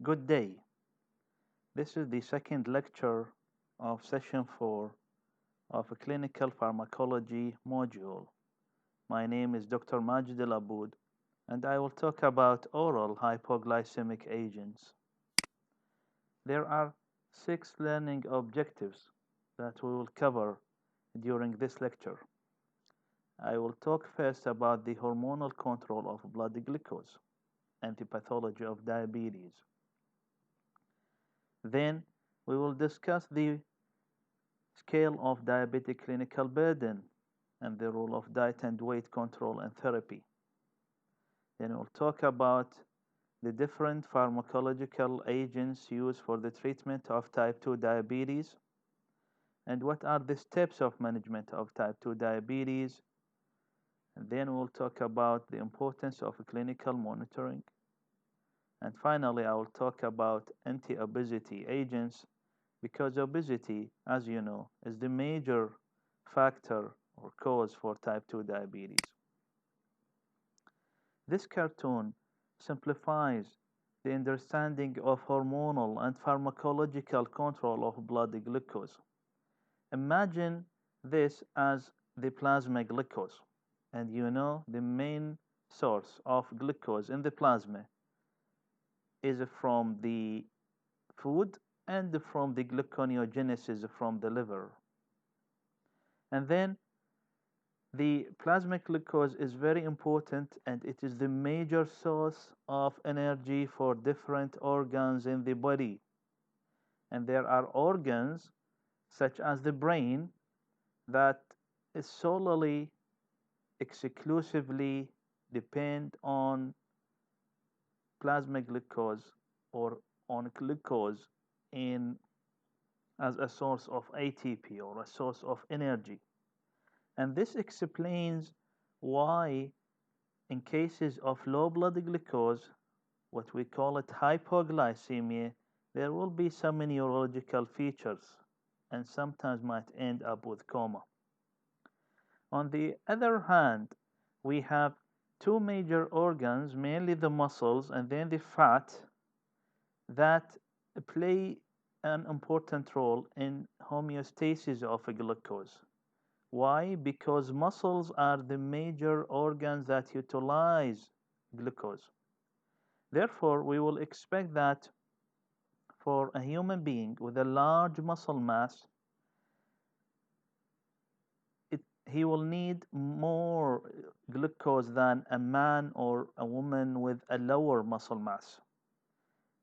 Good day. This is the second lecture of session 4 of a clinical pharmacology module. My name is Dr. Majid Al Aboud, and I will talk about oral hypoglycemic agents. There are 6 learning objectives that we will cover during this lecture. I will talk first about the hormonal control of blood glucose and the pathology of diabetes. Then we will discuss the scale of diabetic clinical burden and the role of diet and weight control and therapy. Then we'll talk about the different pharmacological agents used for the treatment of type 2 diabetes and what are the steps of management of type 2 diabetes. And then we'll talk about the importance of clinical monitoring. And finally, I will talk about anti-obesity agents because obesity, as you know, is the major factor or cause for type 2 diabetes. This cartoon simplifies the understanding of hormonal and pharmacological control of blood glucose. Imagine this as the plasma glucose, and you know the main source of glucose in the plasma is from the food and from the gluconeogenesis from the liver. And then the plasma glucose is very important and it is the major source of energy for different organs in the body. And there are organs such as the brain that is solely, exclusively depend on plasma glucose or on glucose in as a source of ATP or a source of energy. And this explains why in cases of low blood glucose, what we call it hypoglycemia, there will be some neurological features and sometimes might end up with coma. On the other hand, we have two major organs, mainly the muscles and then the fat, that play an important role in homeostasis of glucose. Why? Because muscles are the major organs that utilize glucose. Therefore, we will expect that for a human being with a large muscle mass, he will need more glucose than a man or a woman with a lower muscle mass.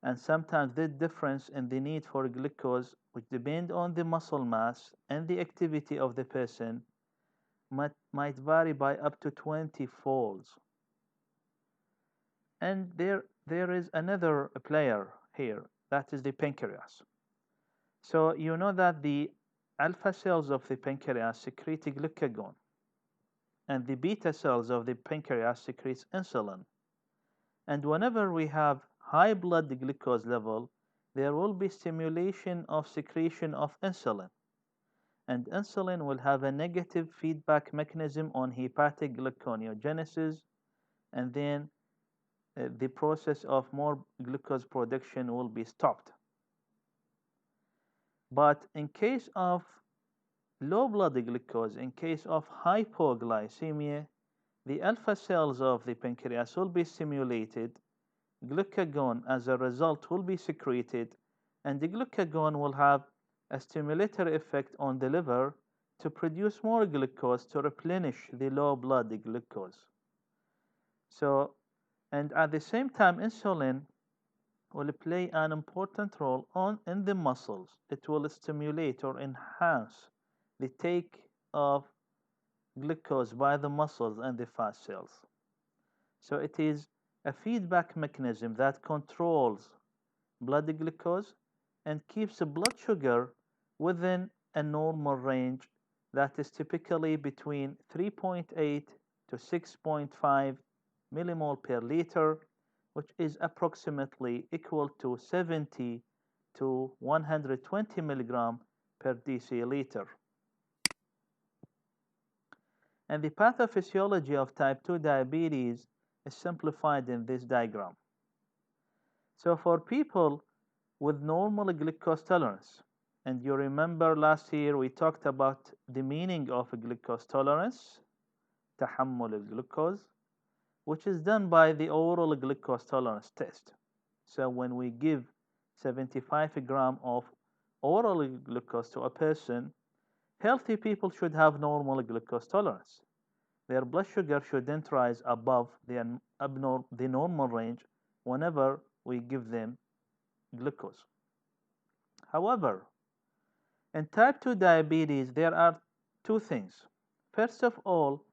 And sometimes the difference in the need for glucose, which depend on the muscle mass and the activity of the person, might vary by up to 20 folds. And there is another player here, that is the pancreas. So you know that the alpha cells of the pancreas secrete glucagon, and the beta cells of the pancreas secrete insulin. And whenever we have high blood glucose level, there will be stimulation of secretion of insulin. And insulin will have a negative feedback mechanism on hepatic gluconeogenesis, and then the process of more glucose production will be stopped. But in case of low blood glucose, in case of hypoglycemia, the alpha cells of the pancreas will be stimulated, glucagon as a result will be secreted, and the glucagon will have a stimulatory effect on the liver to produce more glucose to replenish the low blood glucose. So, and at the same time, insulin will play an important role in the muscles. It will stimulate or enhance the take of glucose by the muscles and the fat cells. So it is a feedback mechanism that controls blood glucose and keeps the blood sugar within a normal range that is typically between 3.8 to 6.5 millimole per liter, which is approximately equal to 70 to 120 milligram per deciliter. And the pathophysiology of type 2 diabetes is simplified in this diagram. So for people with normal glucose tolerance, and you remember last year we talked about the meaning of glucose tolerance, تحمل الجلوكوز, which is done by the oral glucose tolerance test. So when we give 75 grams of oral glucose to a person, healthy people should have normal glucose tolerance. Their blood sugar shouldn't rise above the normal range whenever we give them glucose. However, in type 2 diabetes, there are two things. First of all,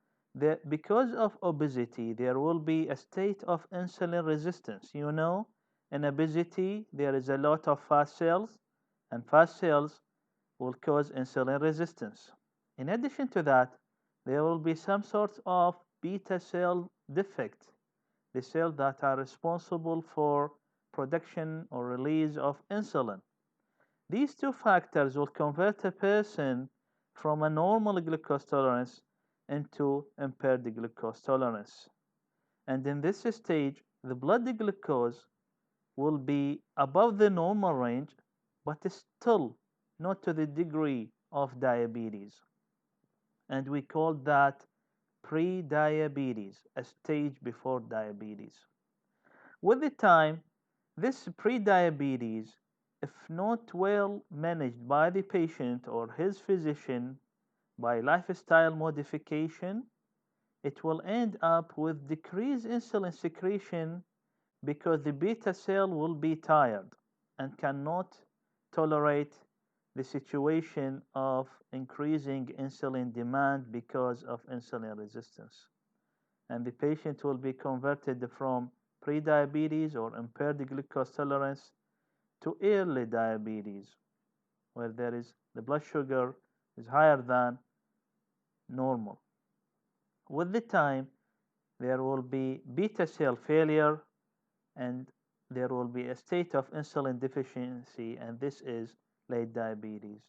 because of obesity, there will be a state of insulin resistance. You know, in obesity, there is a lot of fat cells, and fat cells will cause insulin resistance. In addition to that, there will be some sort of beta cell defect, the cells that are responsible for production or release of insulin. These two factors will convert a person from a normal glucose tolerance into impaired glucose tolerance. And in this stage, the blood glucose will be above the normal range, but still not to the degree of diabetes. And we call that pre-diabetes, a stage before diabetes. With the time, this pre-diabetes, if not well managed by the patient or his physician by lifestyle modification, it will end up with decreased insulin secretion because the beta cell will be tired and cannot tolerate the situation of increasing insulin demand because of insulin resistance. And the patient will be converted from prediabetes or impaired glucose tolerance to early diabetes, where there is the blood sugar is higher than normal. With the time, there will be beta cell failure and there will be a state of insulin deficiency, and this is late diabetes.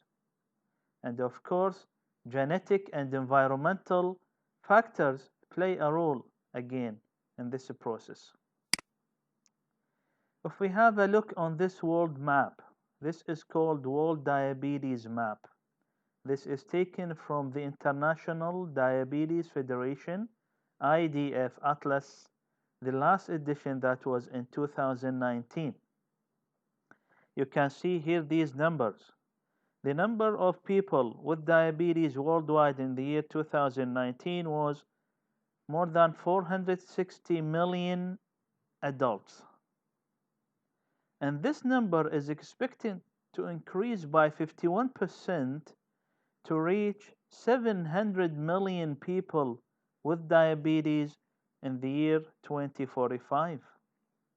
And of course, genetic and environmental factors play a role again in this process. If we have a look on this world map, this is called World Diabetes Map. This is taken from the International Diabetes Federation, IDF Atlas, the last edition that was in 2019. You can see here these numbers. The number of people with diabetes worldwide in the year 2019 was more than 460 million adults. And this number is expected to increase by 51% to reach 700 million people with diabetes in the year 2045,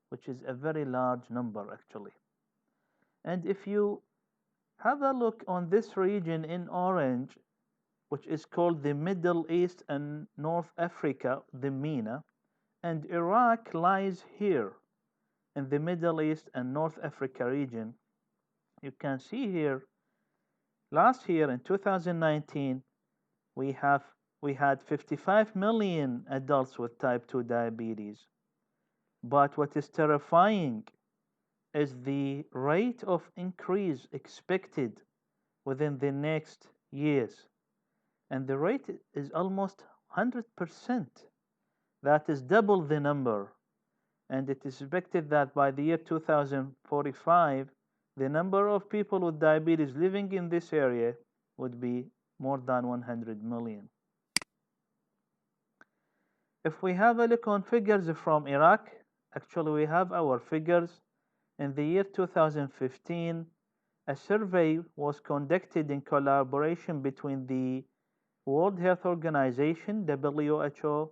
which is a very large number actually. And if you have a look on this region in orange, which is called the Middle East and North Africa, the MENA, and Iraq lies here in the Middle East and North Africa region. You can see here, last year in 2019, we had 55 million adults with type 2 diabetes. But what is terrifying is the rate of increase expected within the next years. And the rate is almost 100%. That is double the number. And it is expected that by the year 2045, the number of people with diabetes living in this area would be more than 100 million. If we have a look on figures from Iraq, actually we have our figures. In the year 2015, a survey was conducted in collaboration between the World Health Organization, WHO,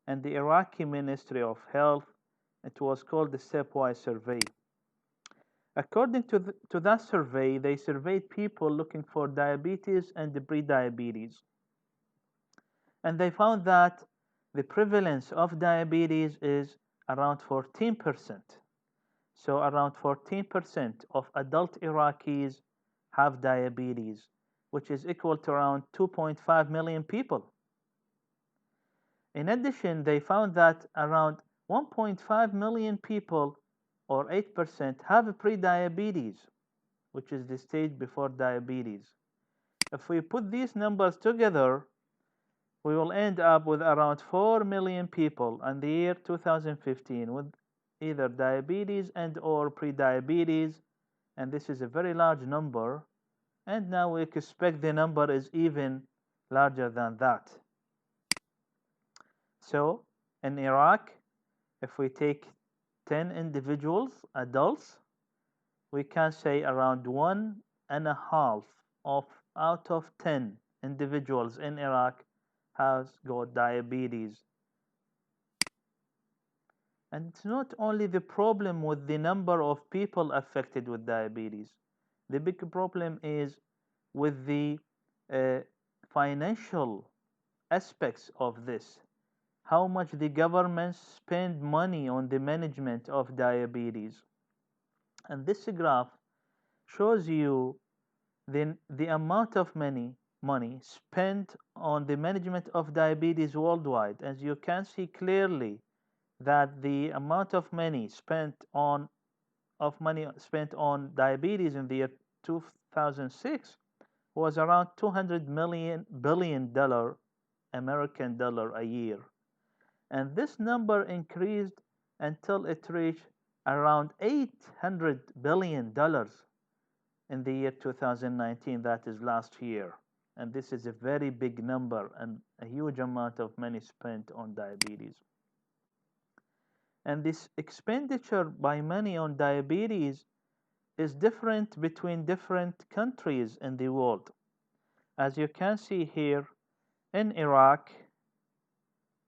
and the Iraqi Ministry of Health. It was called the Stepwise Survey. According to that survey, they surveyed people looking for diabetes and pre-diabetes. And they found that the prevalence of diabetes is around 14%. So around 14% of adult Iraqis have diabetes, which is equal to around 2.5 million people. In addition, they found that around 1.5 million people or 8% have prediabetes, which is the stage before diabetes. If we put these numbers together, we will end up with around 4 million people in the year 2015 with either diabetes and or prediabetes, and this is a very large number, and now we expect the number is even larger than that. So in Iraq, if we take 10 individuals, adults, we can say around 1.5 of out of 10 individuals in Iraq has got diabetes. And it's not only the problem with the number of people affected with diabetes. The big problem is with the uh, financial aspects of this. How much the government spend money on the management of diabetes. And this graph shows you the amount of money spent on the management of diabetes worldwide. As you can see clearly that the amount of money spent on diabetes in the year 2006 was around 200 billion dollar American dollar a year, and this number increased until it reached around 800 billion dollars in the year 2019, that is last year. And this is a very big number and a huge amount of money spent on diabetes. And this expenditure by money on diabetes is different between different countries in the world. As you can see here, in Iraq,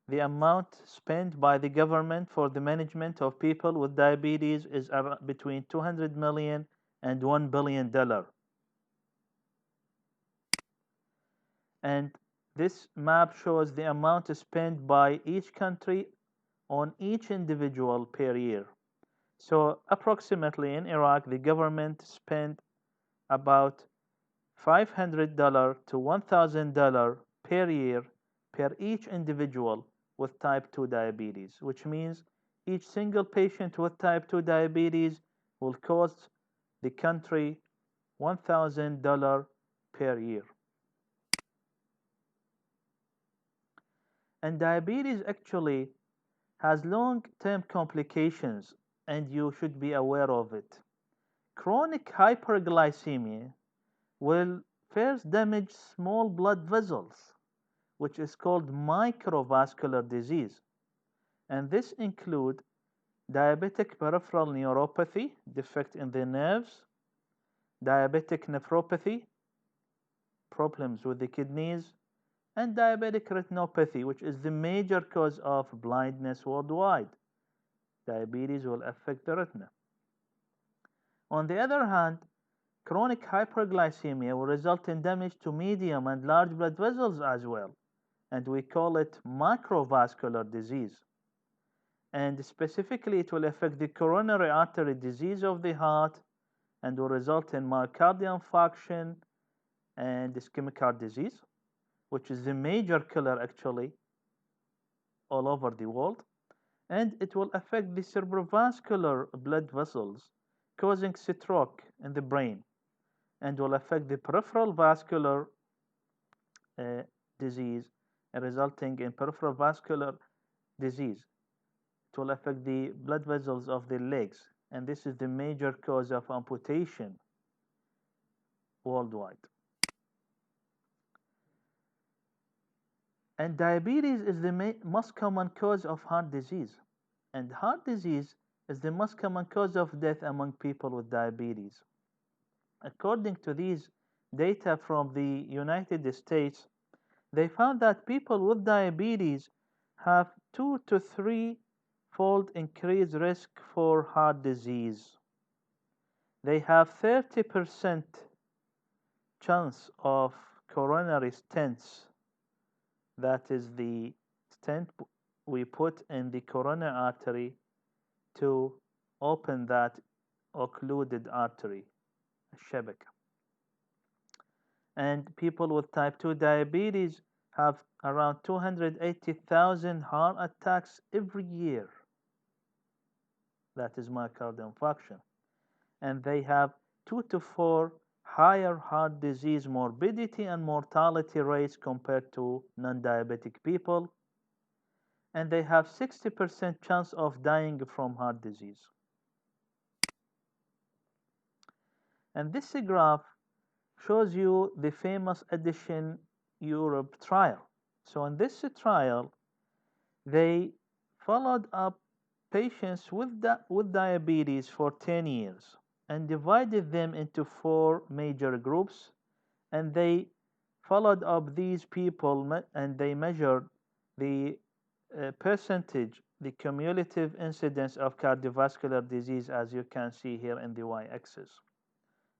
the amount spent by the government for the management of people with diabetes is between 200 million and $1 billion. And this map shows the amount spent by each country on each individual per year. So approximately in Iraq, the government spent about $500 to $1,000 per year per each individual with type 2 diabetes, which means each single patient with type 2 diabetes will cost the country $1,000 per year. And diabetes actually has long-term complications, and you should be aware of it. Chronic hyperglycemia will first damage small blood vessels, which is called microvascular disease. And this include diabetic peripheral neuropathy, defect in the nerves, diabetic nephropathy, problems with the kidneys, and diabetic retinopathy, which is the major cause of blindness worldwide. Diabetes will affect the retina. On the other hand, chronic hyperglycemia will result in damage to medium and large blood vessels as well, and we call it macrovascular disease. And specifically, it will affect the coronary artery disease of the heart and will result in myocardial infarction and ischemic heart disease, which is the major killer actually all over the world. And it will affect the cerebrovascular blood vessels, causing stroke in the brain, and will affect the peripheral vascular disease, resulting in peripheral vascular disease. It will affect the blood vessels of the legs, and this is the major cause of amputation worldwide. And diabetes is the most common cause of heart disease. And heart disease is the most common cause of death among people with diabetes. According to these data from the United States, they found that people with diabetes have 2 to 3-fold increased risk for heart disease. They have 30% chance of coronary stents, that is the stent we put in the coronary artery to open that occluded artery, shabaka. And people with type 2 diabetes have around 280,000 heart attacks every year. that is myocardial infarction. And they have 2 to 4 higher heart disease morbidity and mortality rates compared to non-diabetic people. And they have 60% chance of dying from heart disease. And this graph shows you the famous Edition Europe trial. So in this trial, they followed up patients with diabetes for 10 years and divided them into 4 major groups, and they followed up these people and they measured the percentage, the cumulative incidence of cardiovascular disease, as you can see here in the y-axis.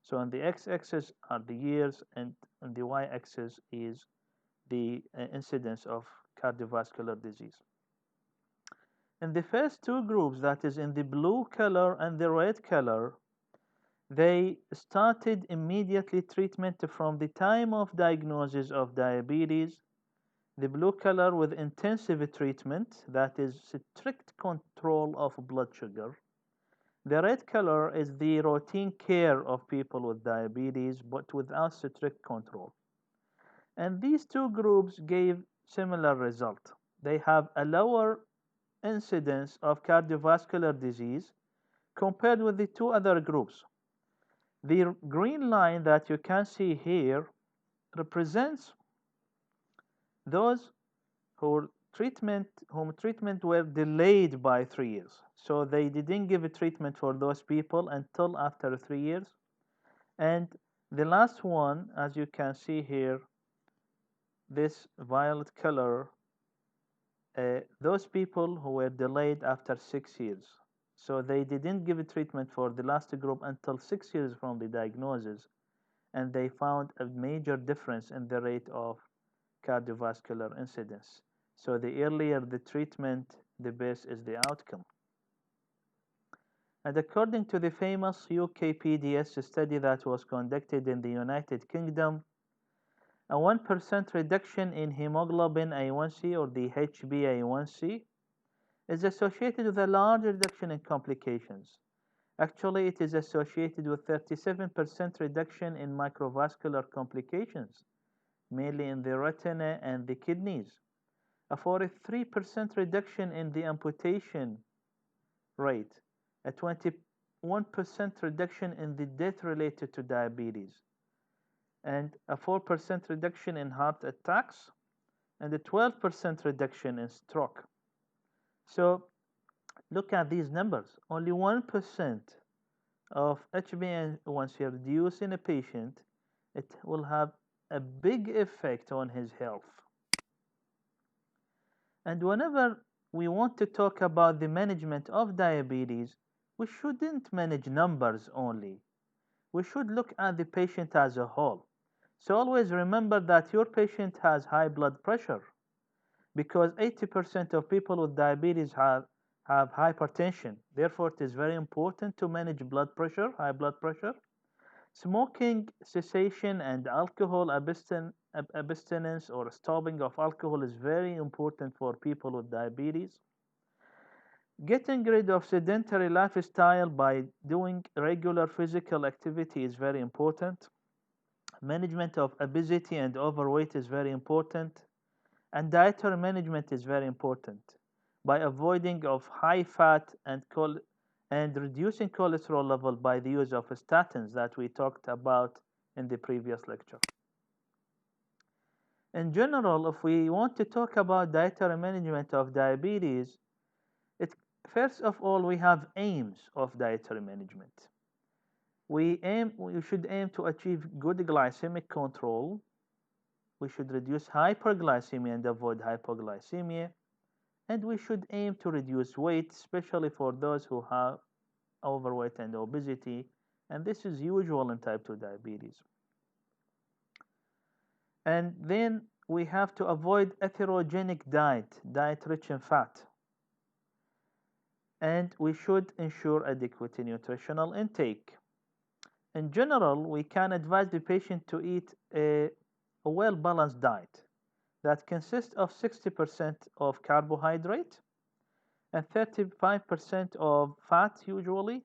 So on the x-axis are the years, and on the y-axis is the incidence of cardiovascular disease. In the first 2 groups, that is in the blue color and the red color, they started immediately treatment from the time of diagnosis of diabetes. The blue color with intensive treatment, that is strict control of blood sugar. The red color is the routine care of people with diabetes, but without strict control. And these 2 groups gave similar result. They have a lower incidence of cardiovascular disease compared with the 2 other groups. The green line that you can see here represents those whom treatment were delayed by 3 years. So they didn't give a treatment for those people until after 3 years. And the last one, as you can see here, this violet color, those people who were delayed after 6 years. So they didn't give a treatment for the last group until 6 years from the diagnosis, and they found a major difference in the rate of cardiovascular incidence. So the earlier the treatment, the best is the outcome. And according to the famous UKPDS study that was conducted in the United Kingdom, a 1% reduction in hemoglobin A1C, or the HbA1c, is associated with a large reduction in complications. Actually, it is associated with 37% reduction in microvascular complications, mainly in the retina and the kidneys, a 43% reduction in the amputation rate, a 21% reduction in the death related to diabetes, and a 4% reduction in heart attacks, and a 12% reduction in stroke. So look at these numbers. Only 1% of HbA1c reduced in a patient, it will have a big effect on his health. And whenever we want to talk about the management of diabetes, we shouldn't manage numbers only. We should look at the patient as a whole. So always remember that your patient has high blood pressure, because 80% of people with diabetes have hypertension. Therefore, it is very important to manage blood pressure, high blood pressure. Smoking cessation and alcohol abstinence or stopping of alcohol is very important for people with diabetes. Getting rid of sedentary lifestyle by doing regular physical activity is very important. Management of obesity and overweight is very important. And dietary management is very important by avoiding of high fat and reducing cholesterol level by the use of statins that we talked about in the previous lecture. In general, if we want to talk about dietary management of diabetes, first of all, we have aims of dietary management. We should aim to achieve good glycemic control. We should reduce hyperglycemia and avoid hypoglycemia. And we should aim to reduce weight, especially for those who have overweight and obesity. And this is usual in type 2 diabetes. And then we have to avoid atherogenic diet rich in fat. And we should ensure adequate nutritional intake. In general, we can advise the patient to eat a well-balanced diet that consists of 60% of carbohydrate, and 35% of fat usually,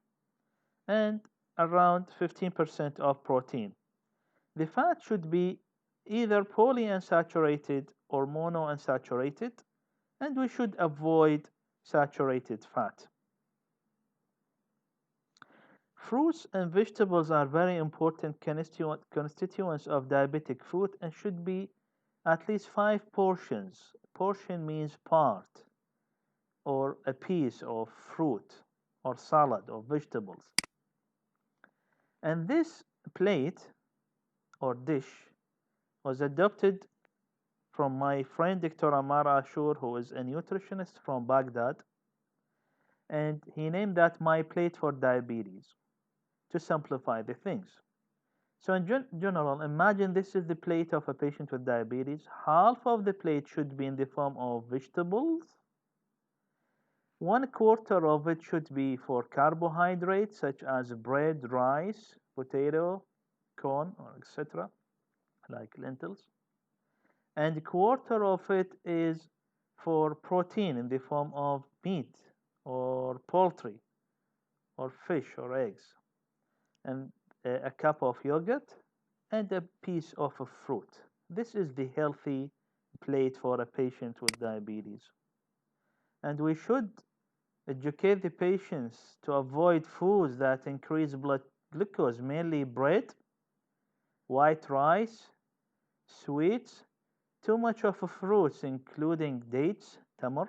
and around 15% of protein. The fat should be either polyunsaturated or monounsaturated, and we should avoid saturated fat. Fruits and vegetables are very important constituents of diabetic food and should be at least 5 portions. Portion means part or a piece of fruit or salad or vegetables. And this plate or dish was adopted from my friend Dr. Amar Ashur, who is a nutritionist from Baghdad, and he named that my plate for diabetes to simplify the things. So in general, imagine this is the plate of a patient with diabetes. Half of the plate should be in the form of vegetables. 1/4 of it should be for carbohydrates such as bread, rice, potato, corn, or etc., like lentils. And 1/4 of it is for protein in the form of meat or poultry or fish or eggs, and a cup of yogurt and a piece of a fruit. This is the healthy plate for a patient with diabetes. And we should educate the patients to avoid foods that increase blood glucose, mainly bread, white rice, sweets, too much of fruits, including dates, tamar,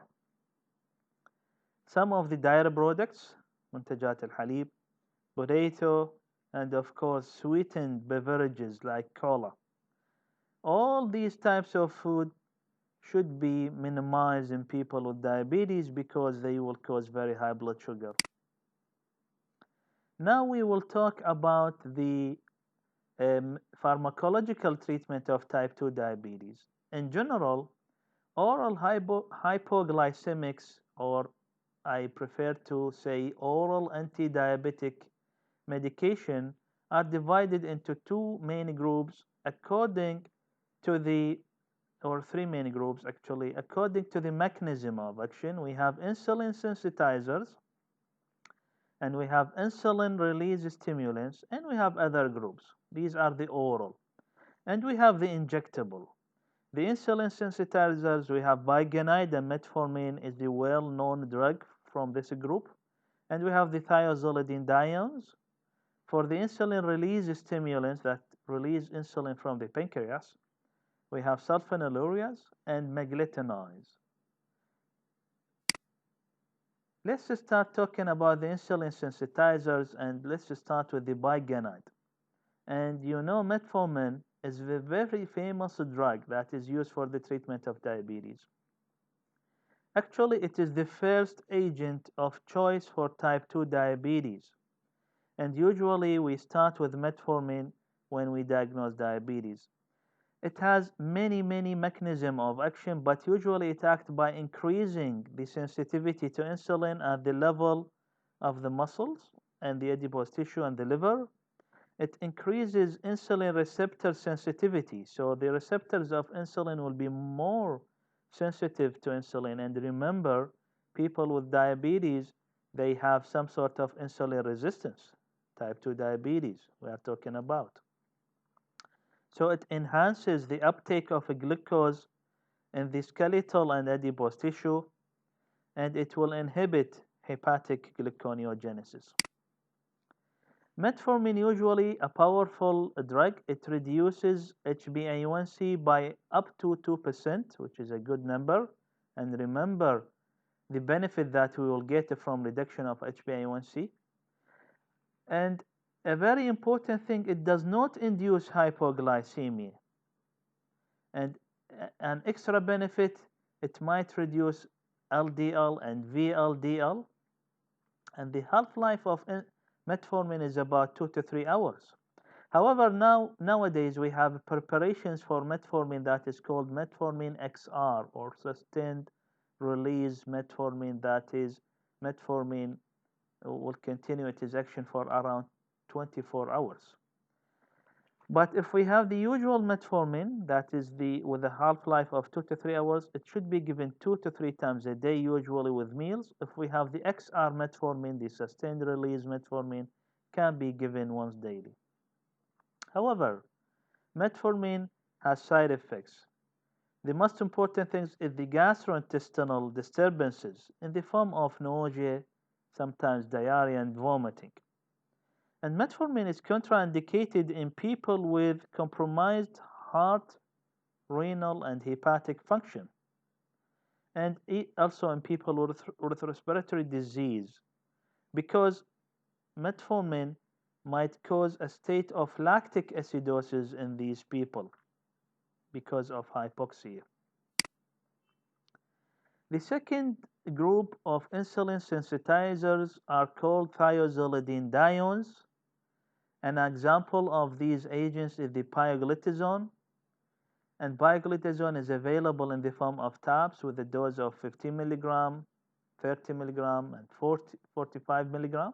some of the dairy products, منتجات الحليب, potato, and of course sweetened beverages like cola. All these types of food should be minimized in people with diabetes because they will cause very high blood sugar. Now we will talk about the pharmacological treatment of type 2 diabetes. In general, oral hypoglycemics, or I prefer to say oral anti-diabetic medication, are divided into two main groups according to the, or three main groups actually, according to the mechanism of action. We have insulin sensitizers, and we have insulin release stimulants, and we have other groups. These are the oral. And we have the injectable. The insulin sensitizers, we have bigenide, and metformin is the well-known drug from this group. And we have the thiazolidinediones. For the insulin release stimulants that release insulin from the pancreas, we have sulfonylureas and meglitinides. Let's start talking about the insulin sensitizers, and let's start with the bigenide. And you know, metformin is a very famous drug that is used for the treatment of diabetes. Actually, it is the first agent of choice for type 2 diabetes. And usually we start with metformin when we diagnose diabetes. It has many mechanisms of action, but usually it acts by increasing the sensitivity to insulin at the level of the muscles and the adipose tissue and the liver. It increases insulin receptor sensitivity, so the receptors of insulin will be more sensitive to insulin. And remember, people with diabetes, they have some sort of insulin resistance, type 2 diabetes we are talking about. So it enhances the uptake of glucose in the skeletal and adipose tissue, and it will inhibit hepatic gluconeogenesis. Metformin, usually a powerful drug. It reduces HbA1c by up to 2%, which is a good number. And remember the benefit that we will get from reduction of HbA1c. And a very important thing, it does not induce hypoglycemia. And an extra benefit, it might reduce LDL and VLDL. And the half-life of metformin is about 2 to 3 hours. However, nowadays we have preparations for metformin that is called metformin XR, or sustained release metformin. That is, metformin will continue its action for around 24 hours. But if we have the usual metformin, that is with a half-life of 2 to 3 hours, it should be given 2 to 3 times a day, usually with meals. If we have the XR metformin, the sustained release metformin, can be given once daily. However, metformin has side effects. The most important thing is the gastrointestinal disturbances in the form of nausea, sometimes diarrhea and vomiting. And metformin is contraindicated in people with compromised heart, renal, and hepatic function, and also in people with respiratory disease, because metformin might cause a state of lactic acidosis in these people because of hypoxia. The second group of insulin sensitizers are called thiazolidinediones. An example of these agents is the pioglitazone, and pioglitazone is available in the form of tabs with a dose of 15 milligram, 30 milligram, and 45 milligram.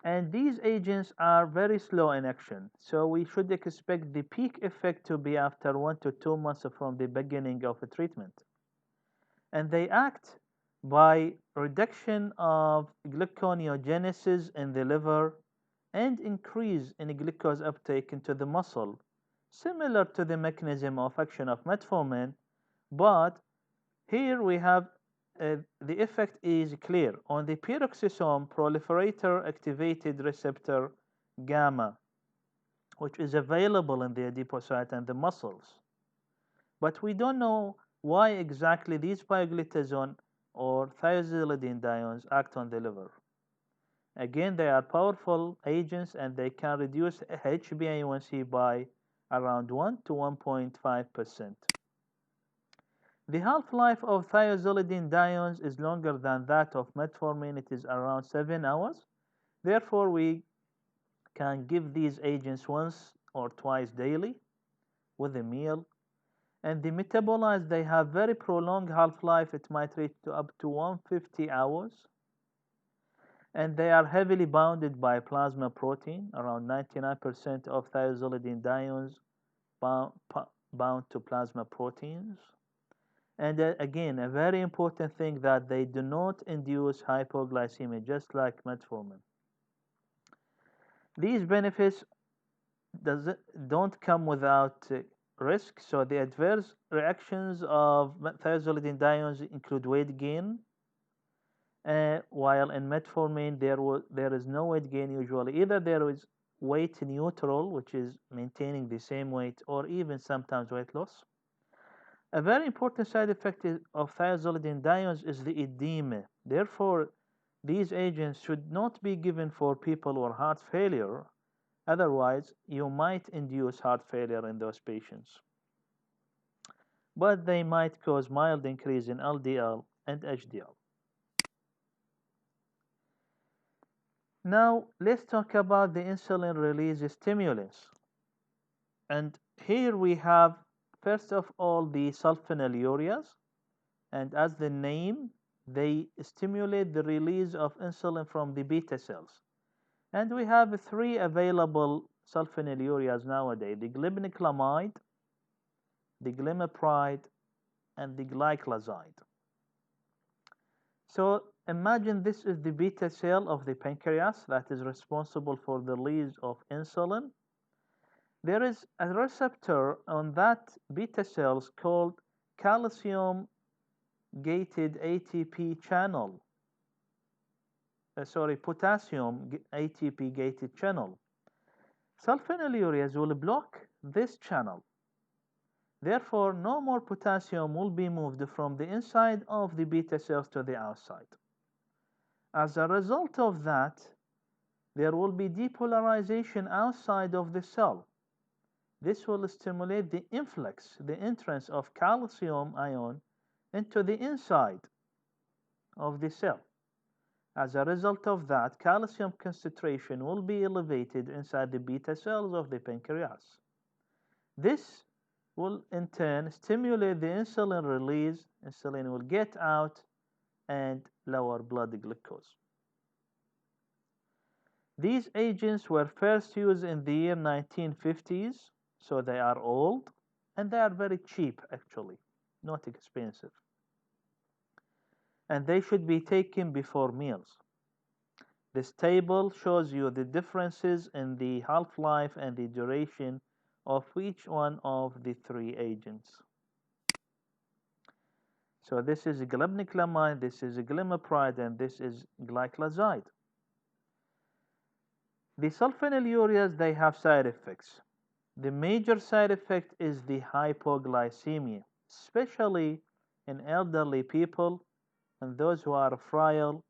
And these agents are very slow in action, so we should expect the peak effect to be after 1 to 2 months from the beginning of a treatment. And they act by reduction of gluconeogenesis in the liver and increase in glucose uptake into the muscle, similar to the mechanism of action of metformin, but here we have the effect is clear on the peroxisome proliferator activated receptor gamma, which is available in the adipocyte and the muscles. But we don't know why exactly these pioglitazone or thiazolidinediones act on the liver. Again, they are powerful agents and they can reduce HbA1c by around 1 to 1.5%. The half-life of thiazolidinediones is longer than that of metformin. It is around 7 hours. Therefore, we can give these agents once or twice daily with a meal. And the metabolites, they have very prolonged half-life. It might reach to up to 150 hours. And they are heavily bounded by plasma protein. Around 99% of thiazolidinediones bound to plasma proteins. And again, a very important thing that they do not induce hypoglycemia, just like metformin. These benefits don't come without risk. So the adverse reactions of thiazolidinediones include weight gain, while in metformin there is no weight gain usually. Either there is weight neutral, which is maintaining the same weight, or even sometimes weight loss. A very important side effect of thiazolidinediones is the edema. Therefore, these agents should not be given for people with heart failure. Otherwise, you might induce heart failure in those patients. But they might cause mild increase in LDL and HDL. Now, let's talk about the insulin release stimulants. And here we have, first of all, the sulfonylureas. And as the name, they stimulate the release of insulin from the beta cells. And we have 3 available sulfonylureas nowadays: the glibenclamide, the glimepiride, and the glyclazide. So imagine this is the beta cell of the pancreas that is responsible for the release of insulin. There is a receptor on that beta cells called calcium gated ATP channel. Potassium ATP gated channel. Sulfonylureas will block this channel. Therefore, no more potassium will be moved from the inside of the beta cells to the outside. As a result of that, there will be depolarization outside of the cell. This will stimulate the influx, the entrance of calcium ion into the inside of the cell. As a result of that, calcium concentration will be elevated inside the beta cells of the pancreas. This will in turn stimulate the insulin release. Insulin will get out and lower blood glucose. These agents were first used in the year 1950s, so they are old, and they are very cheap actually, not expensive. And they should be taken before meals. This table shows you the differences in the half-life and the duration of each one of the three agents. So this is glipniclamide, this is glimepiride, and this is glyclazide. The sulfonylureas, they have side effects. The major side effect is the hypoglycemia, especially in elderly people and those who are frail,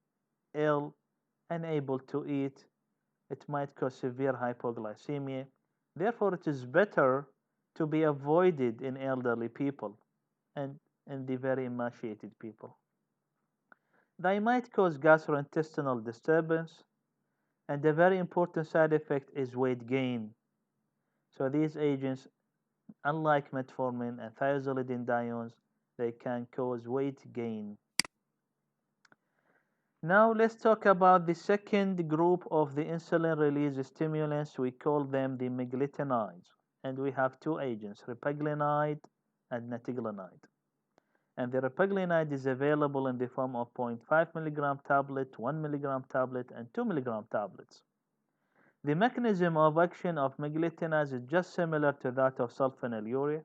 ill, unable to eat. It might cause severe hypoglycemia. Therefore, it is better to be avoided in elderly people and in the very emaciated people. They might cause gastrointestinal disturbance, and a very important side effect is weight gain. So these agents, unlike metformin and thiazolidinediones, they can cause weight gain. Now let's talk about the second group of the insulin release stimulants. We call them the meglitinides. And we have two agents, repaglinide and natiglinide. And the repaglinide is available in the form of 0.5 milligram tablet, 1 milligram tablet, and 2 milligram tablets. The mechanism of action of meglitinides is just similar to that of sulfonylurea,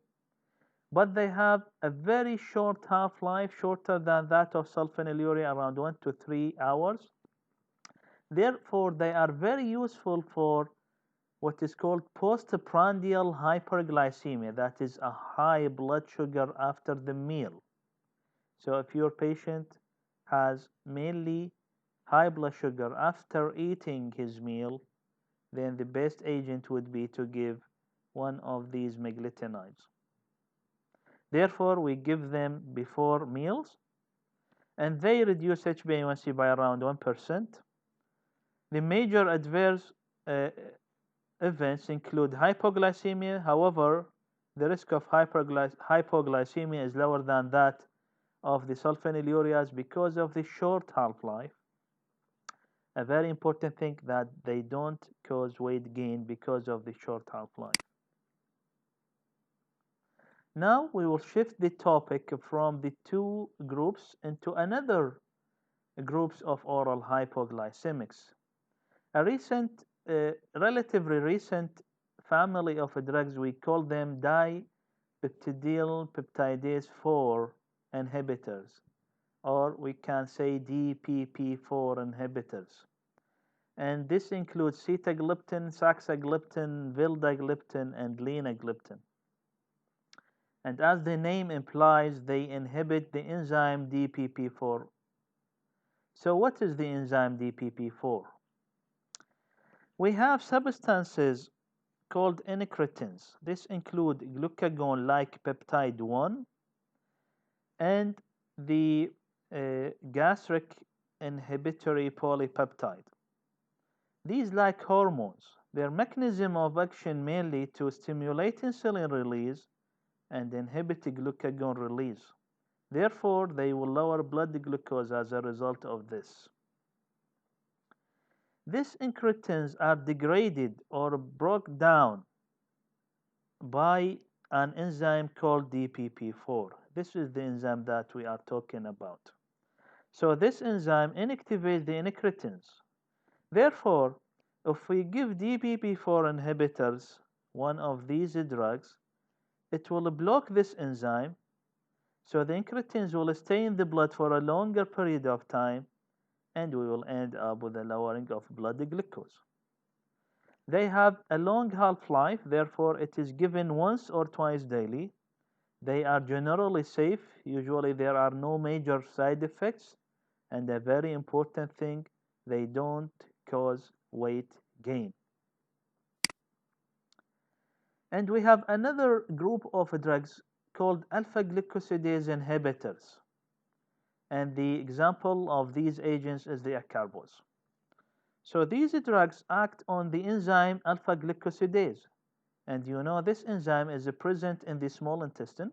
but they have a very short half-life, shorter than that of sulfonylurea, around 1 to 3 hours. Therefore, they are very useful for what is called postprandial hyperglycemia, that is a high blood sugar after the meal. So if your patient has mainly high blood sugar after eating his meal, then the best agent would be to give one of these meglitinides. Therefore, we give them before meals, and they reduce HbA1c by around 1%. The major adverse events include hypoglycemia. However, the risk of hypoglycemia is lower than that of the sulfonylureas because of the short half-life. A very important thing that they don't cause weight gain because of the short half-life. Now we will shift the topic from the two groups into another groups of oral hypoglycemics. A relatively recent family of drugs, we call them dipeptidyl peptidase 4 inhibitors, or we can say DPP4 inhibitors. And this includes sitagliptin, saxagliptin, vildagliptin, and linagliptin. And as the name implies, they inhibit the enzyme DPP4. So what is the enzyme DPP4? We have substances called incretins. This include glucagon-like peptide 1 and the gastric inhibitory polypeptide. These like hormones. Their mechanism of action mainly to stimulate insulin release and inhibit glucagon release. Therefore, they will lower blood glucose as a result of this. These incretins are degraded or broken down by an enzyme called DPP4. This is the enzyme that we are talking about. So this enzyme inactivates the incretins. Therefore, if we give DPP4 inhibitors one of these drugs, it will block this enzyme, so the incretins will stay in the blood for a longer period of time, and we will end up with a lowering of blood glucose. They have a long half-life, therefore it is given once or twice daily. They are generally safe. Usually there are no major side effects, and a very important thing, they don't cause weight gain. And we have another group of drugs called alpha-glucosidase inhibitors. And the example of these agents is the acarbose. So these drugs act on the enzyme alpha-glucosidase. And you know this enzyme is present in the small intestine,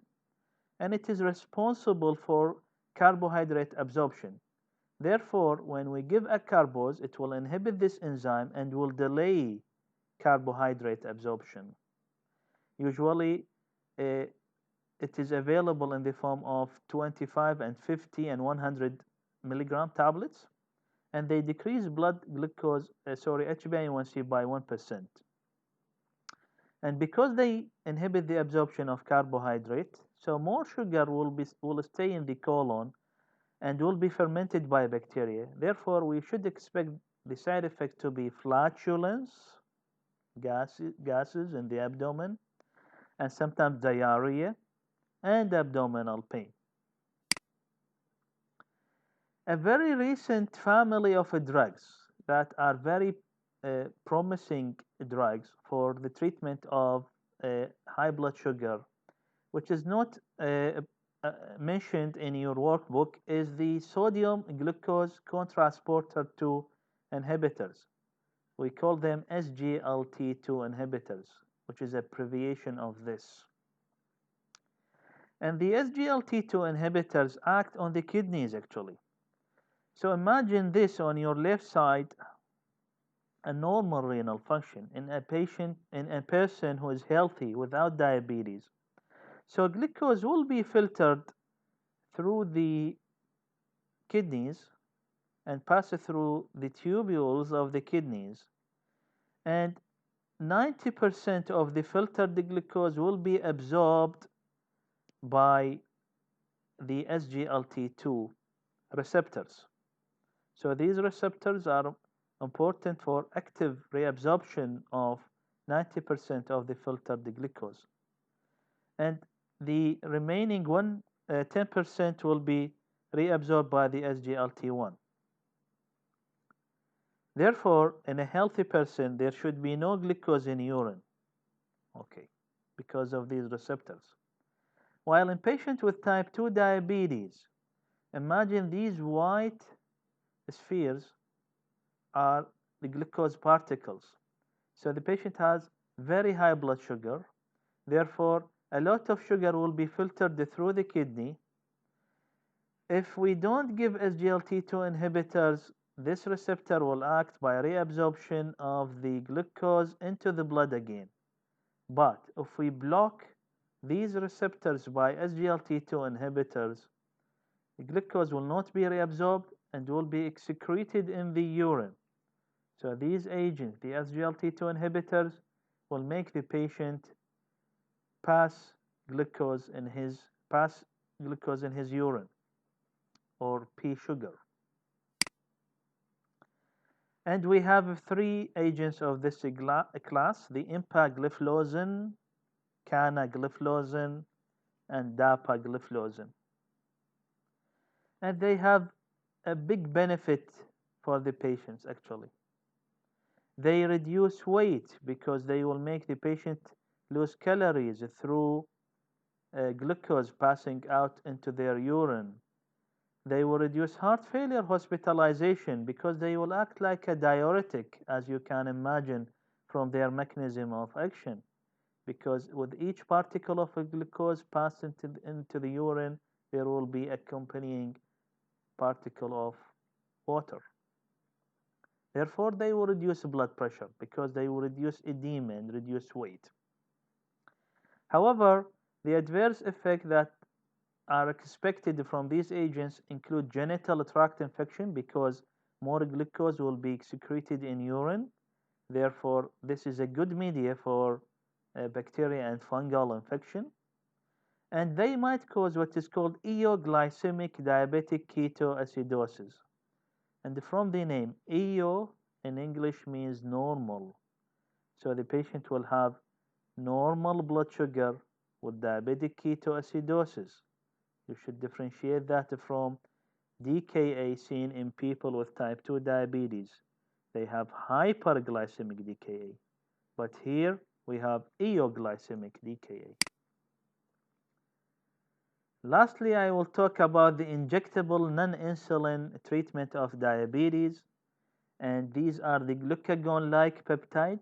and it is responsible for carbohydrate absorption. Therefore, when we give a carbose, it will inhibit this enzyme and will delay carbohydrate absorption. Usually, uh, it is available in the form of 25 and 50 and 100 milligram tablets, and they decrease blood glucose, HbA1c by 1%. And because they inhibit the absorption of carbohydrate, so more sugar will stay in the colon and will be fermented by bacteria. Therefore, we should expect the side effect to be flatulence, gases in the abdomen, and sometimes diarrhea and abdominal pain. A very recent family of drugs that are very promising drugs for the treatment of high blood sugar, which is not mentioned in your workbook, is the sodium glucose cotransporter 2 inhibitors. We call them SGLT2 inhibitors, which is an abbreviation of this. And the SGLT2 inhibitors act on the kidneys actually. So imagine this on your left side, a normal renal function in a person who is healthy without diabetes. So glucose will be filtered through the kidneys and pass through the tubules of the kidneys, and 90% of the filtered glucose will be absorbed by the SGLT2 receptors. So these receptors are important for active reabsorption of 90% of the filtered glucose. And the remaining 10% will be reabsorbed by the SGLT1. Therefore, in a healthy person, there should be no glucose in urine, okay, because of these receptors. While in patients with type 2 diabetes, imagine these white spheres are the glucose particles. So the patient has very high blood sugar. Therefore, a lot of sugar will be filtered through the kidney. If we don't give SGLT2 inhibitors, this receptor will act by reabsorption of the glucose into the blood again. But if we block these receptors by SGLT2 inhibitors, the glucose will not be reabsorbed and will be excreted in the urine. So these agents, the SGLT2 inhibitors, will make the patient pass glucose in his urine or pee sugar. And we have three agents of this class: the empagliflozin, canagliflozin, and dapagliflozin. And they have a big benefit for the patients actually. They reduce weight because they will make the patient lose calories through glucose passing out into their urine. They will reduce heart failure hospitalization because they will act like a diuretic, as you can imagine from their mechanism of action. Because with each particle of glucose passed into the urine, there will be accompanying particle of water. Therefore, they will reduce blood pressure because they will reduce edema and reduce weight. However, the adverse effects that are expected from these agents include genital tract infection because more glucose will be excreted in urine. Therefore, this is a good media for bacteria and fungal infection. And they might cause what is called eoglycemic diabetic ketoacidosis. And from the name, EO in English means normal. So the patient will have normal blood sugar with diabetic ketoacidosis. You should differentiate that from DKA seen in people with type 2 diabetes. They have hyperglycemic DKA. But here we have eoglycemic DKA. Lastly, I will talk about the injectable non-insulin treatment of diabetes. And these are the glucagon-like peptide,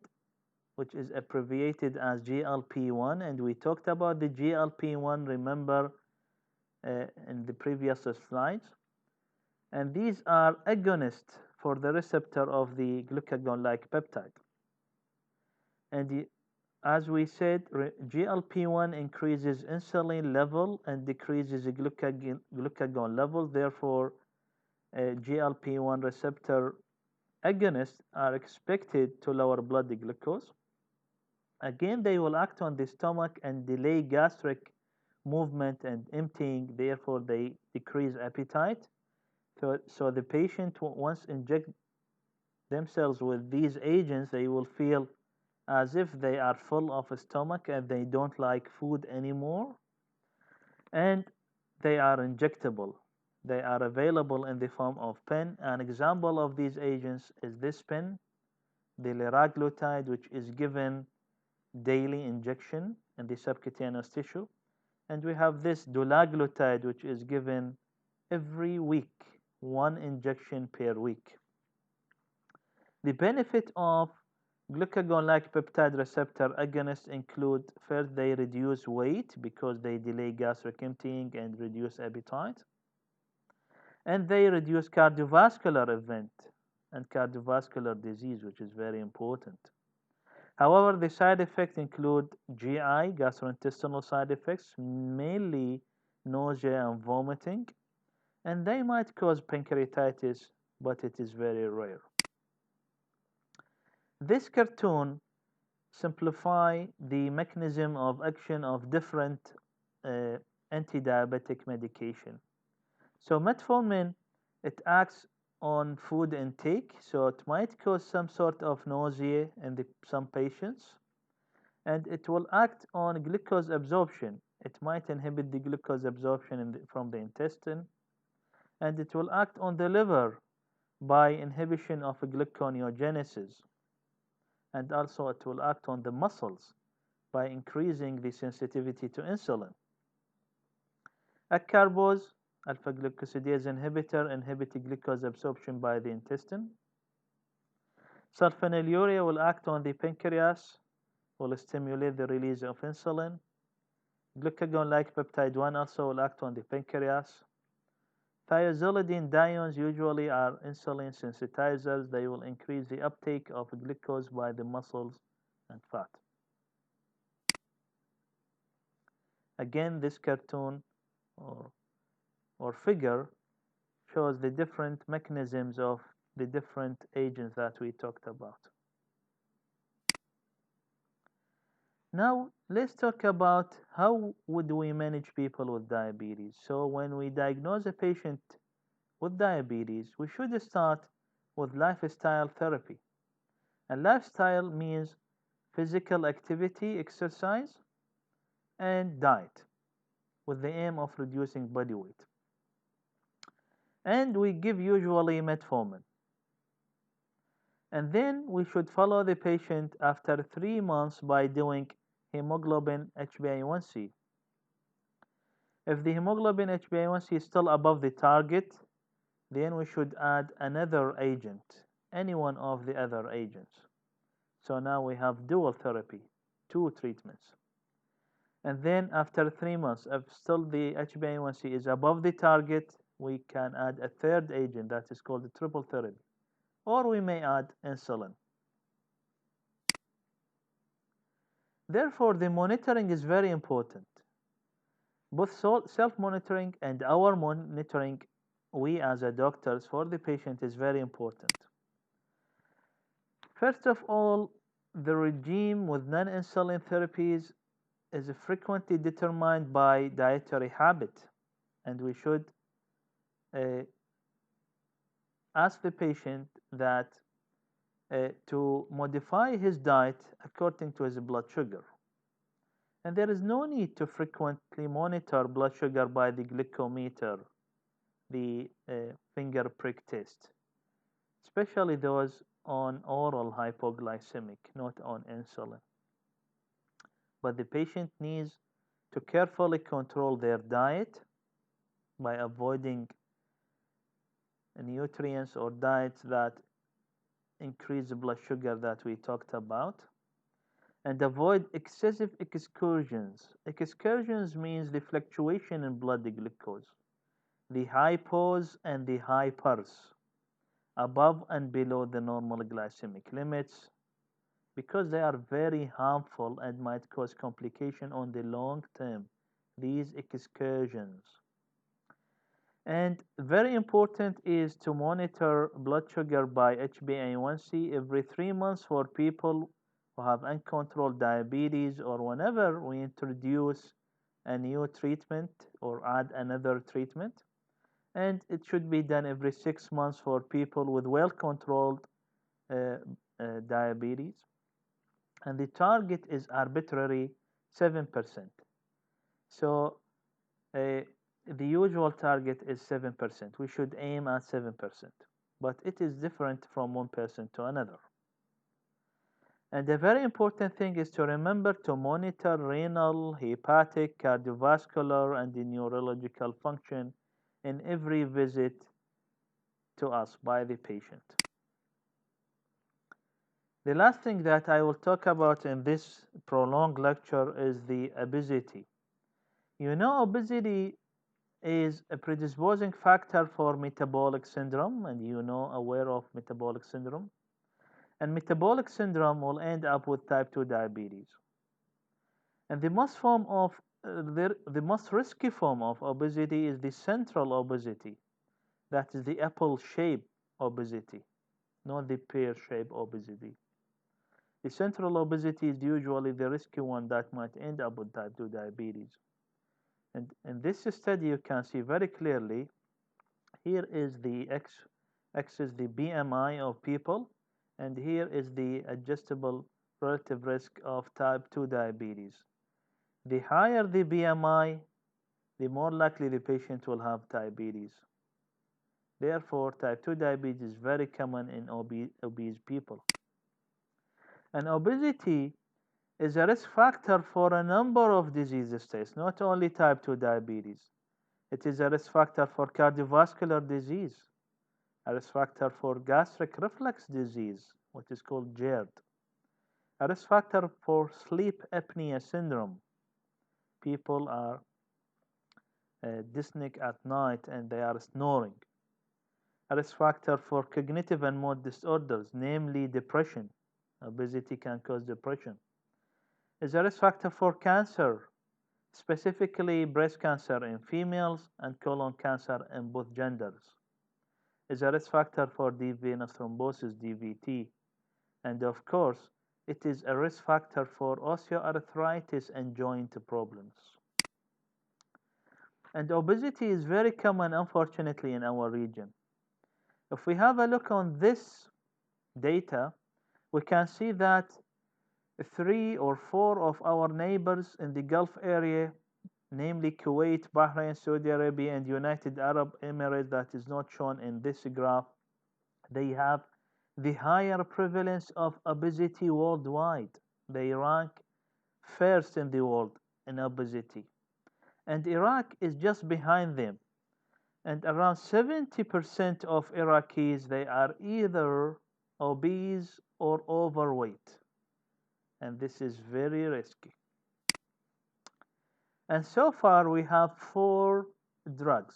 which is abbreviated as GLP-1. And we talked about the GLP-1, remember, in the previous slides. And these are agonists for the receptor of the glucagon-like peptide. And as we said, GLP-1 increases insulin level and decreases glucagon level. Therefore, GLP-1 receptor agonists are expected to lower blood glucose. Again, they will act on the stomach and delay gastric movement and emptying. Therefore, they decrease appetite. So the patient, once inject themselves with these agents, they will feel as if they are full of a stomach and they don't like food anymore. And they are injectable. They are available in the form of pen. An example of these agents is this pen, the liraglutide, which is given daily injection in the subcutaneous tissue. And we have this dulaglutide, which is given every week, one injection per week. The benefit of glucagon-like peptide receptor agonists include: first, they reduce weight because they delay gastric emptying and reduce appetite, and they reduce cardiovascular event and cardiovascular disease, which is very important. However, the side effects include GI, gastrointestinal side effects, mainly nausea and vomiting, and they might cause pancreatitis, but it is very rare. This cartoon simplify the mechanism of action of different uh, anti-diabetic medication. So metformin, it acts on food intake, so it might cause some sort of nausea in some patients, and it will act on glucose absorption. It might inhibit the glucose absorption from the intestine, and it will act on the liver by inhibition of gluconeogenesis, and also it will act on the muscles by increasing the sensitivity to insulin. Acarbose, alpha-glucosidase inhibitor, inhibit glucose absorption by the intestine. Sulfonylurea will act on the pancreas, will stimulate the release of insulin. Glucagon-like peptide 1 also will act on the pancreas. Thiazolidine diones usually are insulin sensitizers. They will increase the uptake of glucose by the muscles and fat. Again, this cartoon or figure shows the different mechanisms of the different agents that we talked about. Now, let's talk about how would we manage people with diabetes. So when we diagnose a patient with diabetes, we should start with lifestyle therapy. And lifestyle means physical activity, exercise, and diet with the aim of reducing body weight. And we give usually metformin. And then we should follow the patient after 3 months by doing hemoglobin HbA1c. If the hemoglobin HbA1c is still above the target, then we should add another agent, any one of the other agents. So now we have dual therapy, 2 treatments. And then after 3 months, if still the HbA1c is above the target, we can add a third agent that is called the triple therapy. Or we may add insulin. Therefore, the monitoring is very important. Both self-monitoring and our monitoring, we as a doctors for the patient, is very important. First of all, the regime with non-insulin therapies is frequently determined by dietary habit, and we should ask the patient that to modify his diet according to his blood sugar. And there is no need to frequently monitor blood sugar by the glucometer, the finger prick test, especially those on oral hypoglycemic, not on insulin. But the patient needs to carefully control their diet by avoiding nutrients or diets that increase the blood sugar that we talked about, and avoid excessive excursions. Excursions means the fluctuation in blood glucose. the hypos and the hypers, above and below the normal glycemic limits, because they are very harmful and might cause complication on the long term, these excursions. And very important is to monitor blood sugar by HbA1c every 3 months for people who have uncontrolled diabetes, or whenever we introduce a new treatment or add another treatment. And it should be done every 6 months for people with well controlled uh, diabetes. And the target is arbitrary 7%. So the usual target is 7%. We should aim at 7%, but it is different from one person to another. And the very important thing is to remember to monitor renal, hepatic, cardiovascular, and the neurological function in every visit to us by the patient. The last thing that I will talk about in this prolonged lecture is the obesity. You know, obesity is a predisposing factor for metabolic syndrome, and you know, aware of metabolic syndrome. And metabolic syndrome will end up with type 2 diabetes. And the most risky form of obesity is the central obesity, that is the apple shaped obesity, not the pear shaped obesity. The central obesity is usually the risky one that might end up with type 2 diabetes. And in this study, you can see very clearly, here is the X is the BMI of people, and here is the adjustable relative risk of type 2 diabetes. The higher the BMI, the more likely the patient will have diabetes. Therefore, type 2 diabetes is very common in obese people. And obesity is a risk factor for a number of disease states, not only type 2 diabetes. It is a risk factor for cardiovascular disease, a risk factor for gastric reflux disease, what is called GERD, a risk factor for sleep apnea syndrome. People are dyspneic at night and they are snoring. A risk factor for cognitive and mood disorders, namely depression. Obesity can cause depression. Is a risk factor for cancer, specifically breast cancer in females and colon cancer in both genders. Is a risk factor for deep venous thrombosis, DVT. And of course, it is a risk factor for osteoarthritis and joint problems. And obesity is very common, unfortunately, in our region. If we have a look on this data, we can see that 3 or 4 of our neighbors in the Gulf area, namely Kuwait, Bahrain, Saudi Arabia, and United Arab Emirates, that is not shown in this graph, they have the higher prevalence of obesity worldwide. They rank first in the world in obesity. And Iraq is just behind them. And around 70% of Iraqis, they are either obese or overweight. And this is very risky. And so far, we have 4 drugs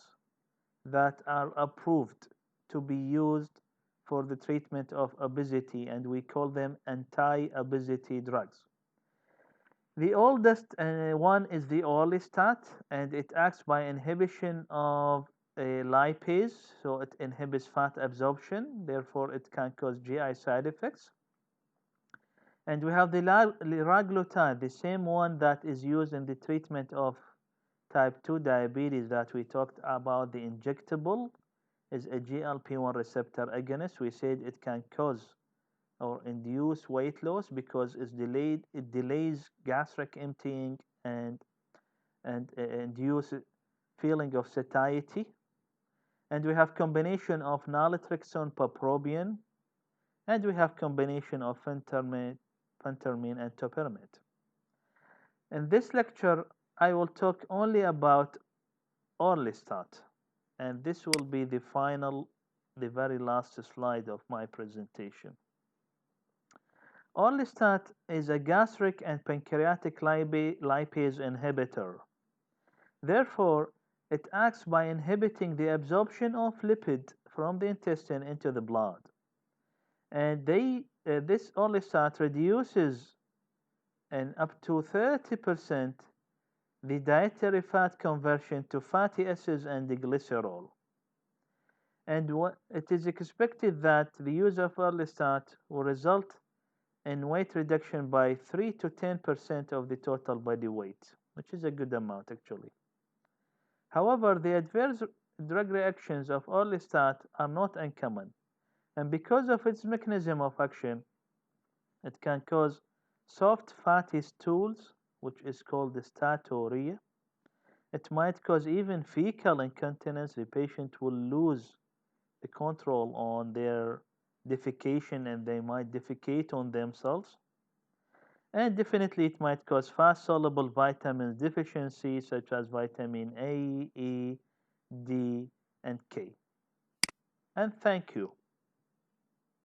that are approved to be used for the treatment of obesity, and we call them anti-obesity drugs. The oldest one is the orlistat, and it acts by inhibition of a lipase, so it inhibits fat absorption, therefore it can cause GI side effects. And we have the liraglutide, the same one that is used in the treatment of type 2 diabetes that we talked about. The injectable is a GLP-1 receptor agonist. We said it can cause or induce weight loss because it delays gastric emptying and induce feeling of satiety. And we have combination of naltrexone, paprobian, and we have combination of phentermine and topiramate. In this lecture, I will talk only about orlistat, and this will be the very last slide of my presentation. Orlistat is a gastric and pancreatic lipase inhibitor. Therefore, It acts by inhibiting the absorption of lipid from the intestine into the blood. And this orlistat reduces in up to 30% the dietary fat conversion to fatty acids and the glycerol. And it is expected that the use of orlistat will result in weight reduction by 3 to 10% of the total body weight, which is a good amount actually. However, the adverse drug reactions of orlistat are not uncommon, and because of its mechanism of action, it can cause soft fatty stools, which is called steatorrhea. It might cause even fecal incontinence. The patient will lose the control on their defecation and they might defecate on themselves. And definitely, it might cause fast soluble vitamins deficiency, such as vitamin A, E, D, and K. And thank you.